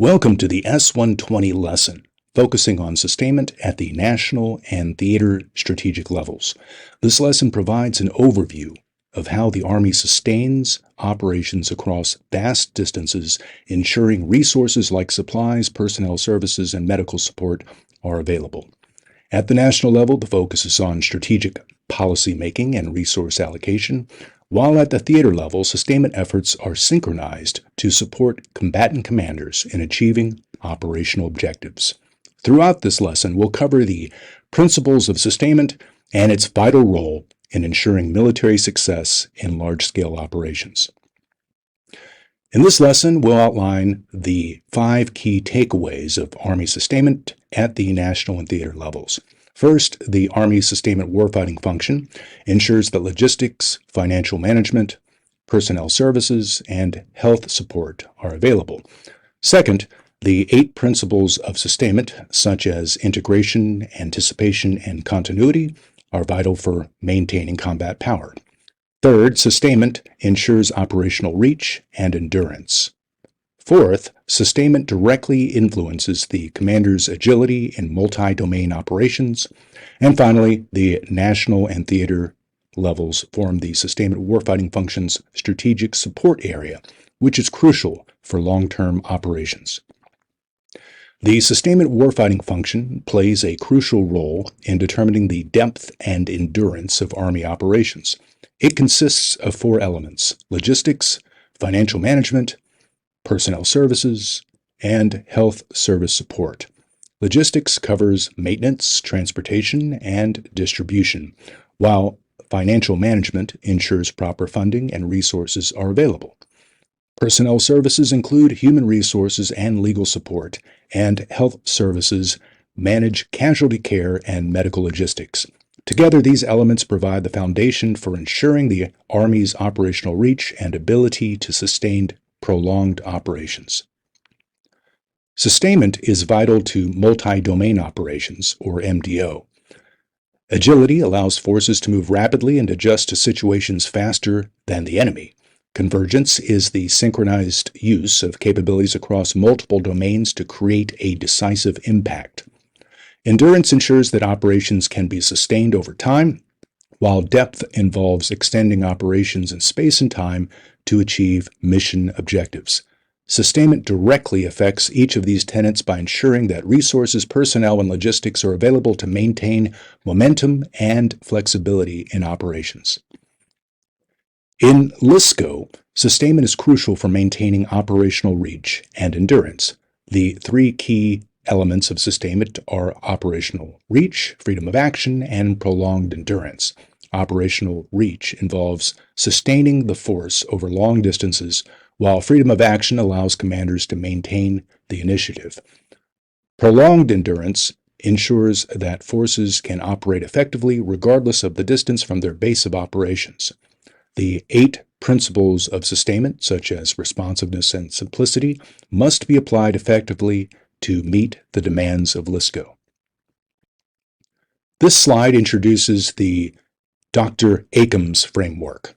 Welcome to the S120 lesson, focusing on sustainment at the national and theater strategic levels. This lesson provides an overview of how the Army sustains operations across vast distances, ensuring resources like supplies, personnel services, and medical support are available. At the national level, the focus is on strategic policy making and resource allocation, while at the theater level, sustainment efforts are synchronized to support combatant commanders in achieving operational objectives. Throughout this lesson, we'll cover the principles of sustainment and its vital role in ensuring military success in large-scale operations. In this lesson, we'll outline the 5 key takeaways of Army sustainment at the national and theater levels. First, the Army sustainment warfighting function ensures that logistics, financial management, personnel services, and health support are available. Second, the 8 principles of sustainment, such as integration, anticipation, and continuity, are vital for maintaining combat power. Third, sustainment ensures operational reach and endurance. Fourth, sustainment directly influences the commander's agility in multi-domain operations. And finally, the national and theater levels form the sustainment warfighting function's strategic support area, which is crucial for long-term operations. The sustainment warfighting function plays a crucial role in determining the depth and endurance of Army operations. It consists of 4 elements: logistics, financial management, personnel services, and health service support. Logistics covers maintenance, transportation, and distribution, while financial management ensures proper funding and resources are available. Personnel services include human resources and legal support, and health services manage casualty care and medical logistics. Together, these elements provide the foundation for ensuring the Army's operational reach and ability to sustain prolonged operations. Sustainment is vital to multi-domain operations, or MDO. Agility allows forces to move rapidly and adjust to situations faster than the enemy. Convergence is the synchronized use of capabilities across multiple domains to create a decisive impact. Endurance ensures that operations can be sustained over time, while depth involves extending operations in space and time to achieve mission objectives. Sustainment directly affects each of these tenets by ensuring that resources, personnel, and logistics are available to maintain momentum and flexibility in operations. In LISCO, sustainment is crucial for maintaining operational reach and endurance. The 3 key elements of sustainment are operational reach, freedom of action, and prolonged endurance. Operational reach involves sustaining the force over long distances, while freedom of action allows commanders to maintain the initiative. Prolonged endurance ensures that forces can operate effectively regardless of the distance from their base of operations. The 8 principles of sustainment, such as responsiveness and simplicity, must be applied effectively to meet the demands of LISCO. This slide introduces the Dr. Akam's framework,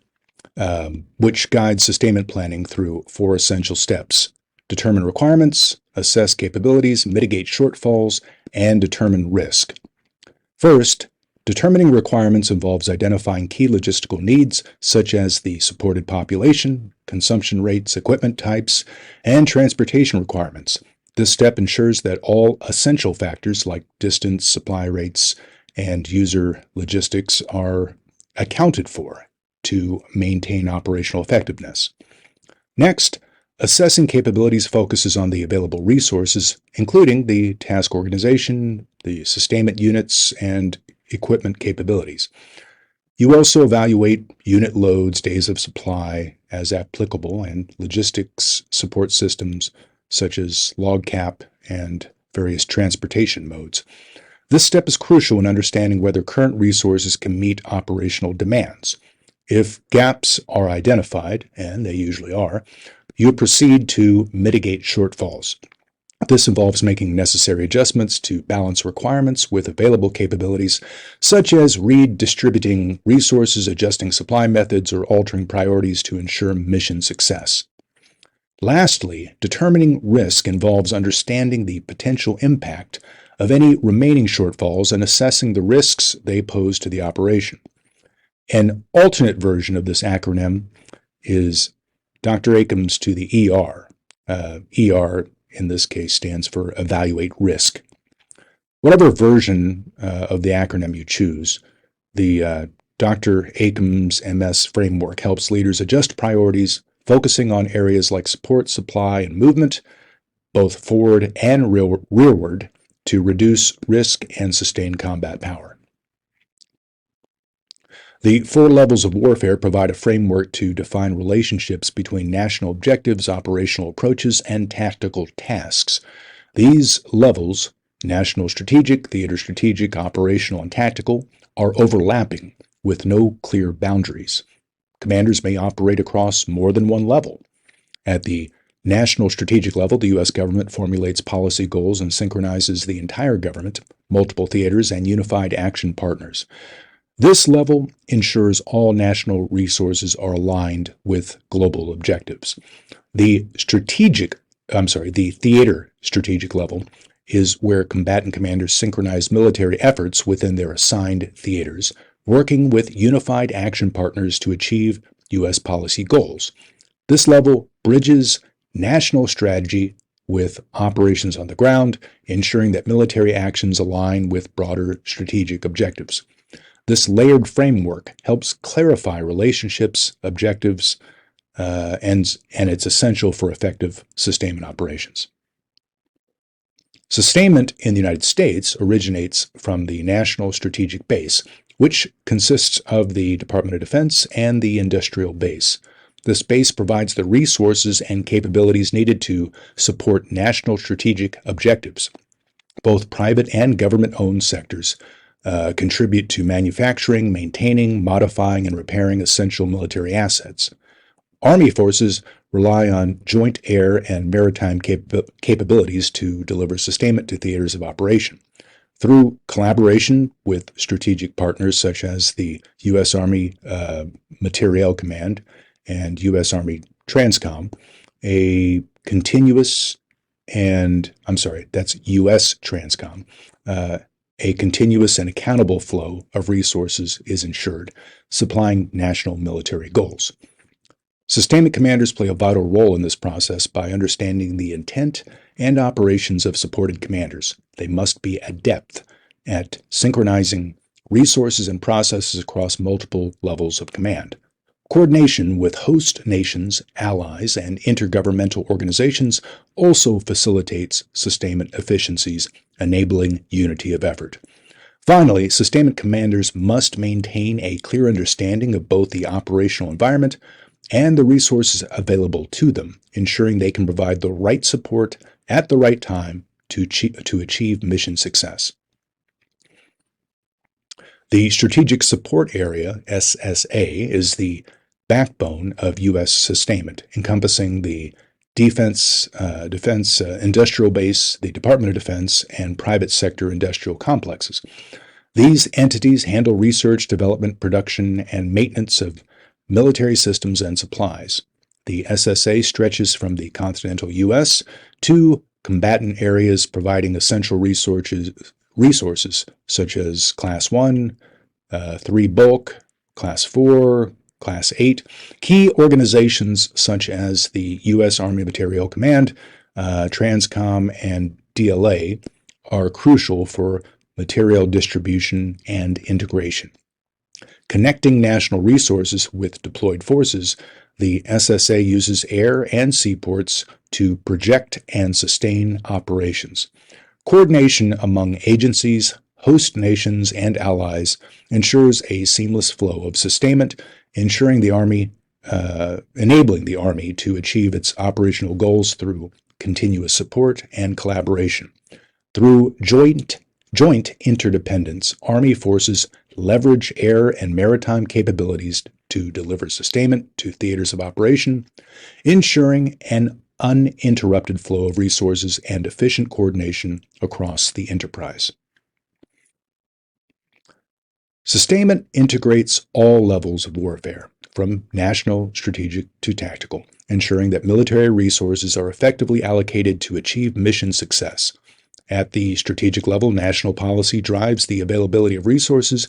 which guides sustainment planning through 4 essential steps: determine requirements, assess capabilities, mitigate shortfalls, and determine risk. First, determining requirements involves identifying key logistical needs, such as the supported population, consumption rates, equipment types, and transportation requirements. This step ensures that all essential factors like distance, supply rates, and user logistics are accounted for to maintain operational effectiveness. Next, assessing capabilities focuses on the available resources, including the task organization, the sustainment units, and equipment capabilities. You also evaluate unit loads, days of supply as applicable, and logistics support systems such as log cap and various transportation modes. This step is crucial in understanding whether current resources can meet operational demands. If gaps are identified, and they usually are, you proceed to mitigate shortfalls. This involves making necessary adjustments to balance requirements with available capabilities, such as redistributing resources, adjusting supply methods, or altering priorities to ensure mission success. Lastly, determining risk involves understanding the potential impact of any remaining shortfalls and assessing the risks they pose to the operation. An alternate version of this acronym is Dr. Akums to the ER. ER, in this case, stands for Evaluate Risk. Whatever version of the acronym you choose, the Dr. Akums MS framework helps leaders adjust priorities, focusing on areas like support, supply, and movement, both forward and rearward, to reduce risk and sustain combat power. The 4 levels of warfare provide a framework to define relationships between national objectives, operational approaches, and tactical tasks. These levels, national strategic, theater strategic, operational, and tactical, are overlapping with no clear boundaries. Commanders may operate across more than one level. At the national strategic level, the U.S. government formulates policy goals and synchronizes the entire government, multiple theaters, and unified action partners. This level ensures all national resources are aligned with global objectives. The theater strategic level is where combatant commanders synchronize military efforts within their assigned theaters, working with unified action partners to achieve U.S. policy goals. This level bridges national strategy with operations on the ground, ensuring that military actions align with broader strategic objectives. This layered framework helps clarify relationships, objectives, and it's essential for effective sustainment operations. Sustainment in the United States originates from the National Strategic Base, which consists of the Department of Defense and the industrial base. This base provides the resources and capabilities needed to support national strategic objectives. Both private and government-owned sectors contribute to manufacturing, maintaining, modifying, and repairing essential military assets. Army forces rely on joint air and maritime capabilities to deliver sustainment to theaters of operation. Through collaboration with strategic partners such as the U.S. Army Materiel Command and U.S. Army Transcom, that's U.S. Transcom, a continuous and accountable flow of resources is ensured, supplying national military goals. Sustainment commanders play a vital role in this process by understanding the intent and operations of supported commanders. They must be adept at synchronizing resources and processes across multiple levels of command. Coordination with host nations, allies, and intergovernmental organizations also facilitates sustainment efficiencies, enabling unity of effort. Finally, sustainment commanders must maintain a clear understanding of both the operational environment and the resources available to them, ensuring they can provide the right support at the right time to achieve mission success. The Strategic Support Area, SSA, is the backbone of U.S. sustainment, encompassing the Defense Industrial Base, the Department of Defense, and private sector industrial complexes. These entities handle research, development, production, and maintenance of military systems and supplies. The SSA stretches from the continental U.S. to combatant areas, providing essential resources such as Class 1, 3 Bulk, Class 4, Class 8. Key organizations such as the U.S. Army Materiel Command, Transcom, and DLA are crucial for material distribution and integration. Connecting national resources with deployed forces, the SSA uses air and seaports to project and sustain operations. Coordination among agencies, host nations, and allies ensures a seamless flow of sustainment, enabling the Army to achieve its operational goals through continuous support and collaboration. Through joint interdependence, Army forces leverage air and maritime capabilities to deliver sustainment to theaters of operation, ensuring an uninterrupted flow of resources and efficient coordination across the enterprise. Sustainment integrates all levels of warfare, from national, strategic, to tactical. ensuring that military resources are effectively allocated to achieve mission success. At the strategic level, national policy drives the availability of resources,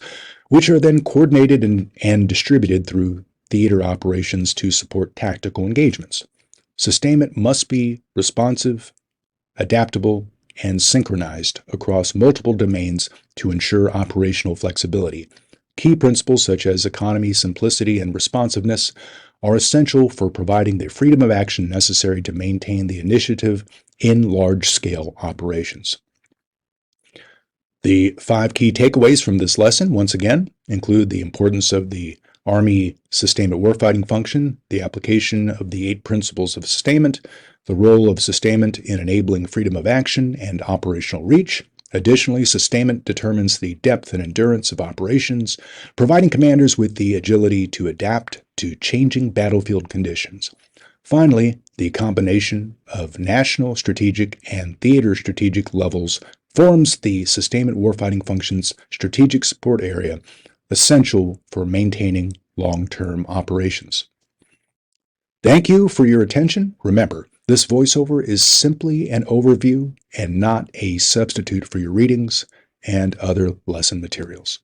which are then coordinated and distributed through theater operations to support tactical engagements. Sustainment must be responsive, adaptable, and synchronized across multiple domains to ensure operational flexibility. Key principles such as economy, simplicity, and responsiveness are essential for providing the freedom of action necessary to maintain the initiative in large-scale operations. The 5 key takeaways from this lesson, once again, include the importance of the Army sustainment warfighting function, the application of the 8 principles of sustainment, the role of sustainment in enabling freedom of action and operational reach. Additionally, sustainment determines the depth and endurance of operations, providing commanders with the agility to adapt to changing battlefield conditions. Finally, the combination of national strategic and theater strategic levels forms the sustainment warfighting function's strategic support area, essential for maintaining long-term operations. Thank you for your attention. Remember, this voiceover is simply an overview and not a substitute for your readings and other lesson materials.